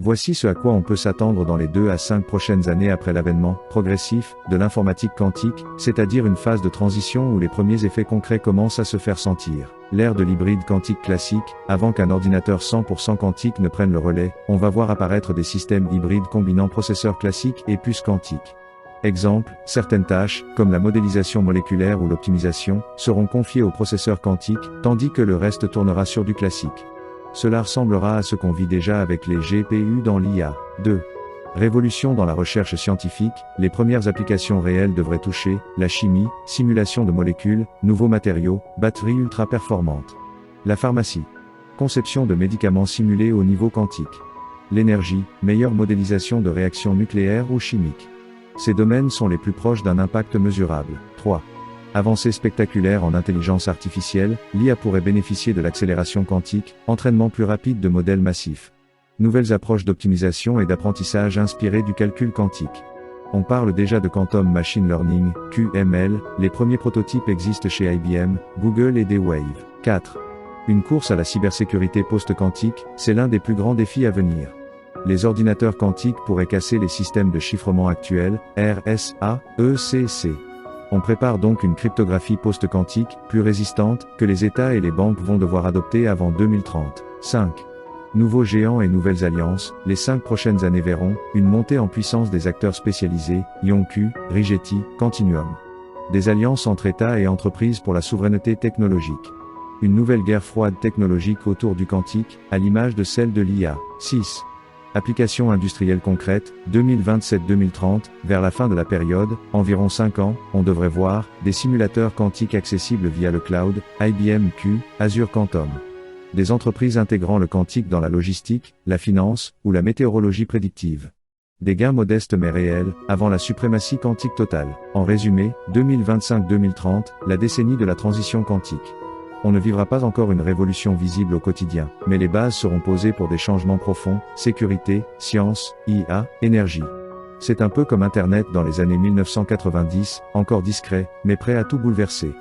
Voici ce à quoi on peut s'attendre dans les 2 à 5 prochaines années après l'avènement progressif de l'informatique quantique, c'est-à-dire une phase de transition où les premiers effets concrets commencent à se faire sentir. L'ère de l'hybride quantique classique, avant qu'un ordinateur 100% quantique ne prenne le relais, on va voir apparaître des systèmes hybrides combinant processeurs classiques et puces quantiques. Exemple, certaines tâches, comme la modélisation moléculaire ou l'optimisation, seront confiées aux processeurs quantiques, tandis que le reste tournera sur du classique. Cela ressemblera à ce qu'on vit déjà avec les GPU dans l'IA. 2. Révolution dans la recherche scientifique, les premières applications réelles devraient toucher la chimie, simulation de molécules, nouveaux matériaux, batteries ultra performantes. La pharmacie. Conception de médicaments simulés au niveau quantique. L'énergie, meilleure modélisation de réactions nucléaires ou chimiques. Ces domaines sont les plus proches d'un impact mesurable. 3. Avancée spectaculaire en intelligence artificielle, l'IA pourrait bénéficier de l'accélération quantique, entraînement plus rapide de modèles massifs. Nouvelles approches d'optimisation et d'apprentissage inspirées du calcul quantique. On parle déjà de Quantum Machine Learning, QML, les premiers prototypes existent chez IBM, Google et D-Wave. 4. Une course à la cybersécurité post-quantique, c'est l'un des plus grands défis à venir. Les ordinateurs quantiques pourraient casser les systèmes de chiffrement actuels, RSA, ECC. On prépare donc une cryptographie post-quantique, plus résistante, que les États et les banques vont devoir adopter avant 2030. 5. Nouveaux géants et nouvelles alliances, les 5 prochaines années verront une montée en puissance des acteurs spécialisés, IonQ, Rigetti, Quantinuum. Des alliances entre États et entreprises pour la souveraineté technologique. Une nouvelle guerre froide technologique autour du quantique, à l'image de celle de l'IA. 6. Applications industrielles concrètes, 2027-2030, vers la fin de la période, environ 5 ans, on devrait voir des simulateurs quantiques accessibles via le cloud, IBM Q, Azure Quantum. Des entreprises intégrant le quantique dans la logistique, la finance, ou la météorologie prédictive. Des gains modestes mais réels, avant la suprématie quantique totale. En résumé, 2025-2030, la décennie de la transition quantique. On ne vivra pas encore une révolution visible au quotidien, mais les bases seront posées pour des changements profonds, sécurité, science, IA, énergie. C'est un peu comme Internet dans les années 1990, encore discret, mais prêt à tout bouleverser.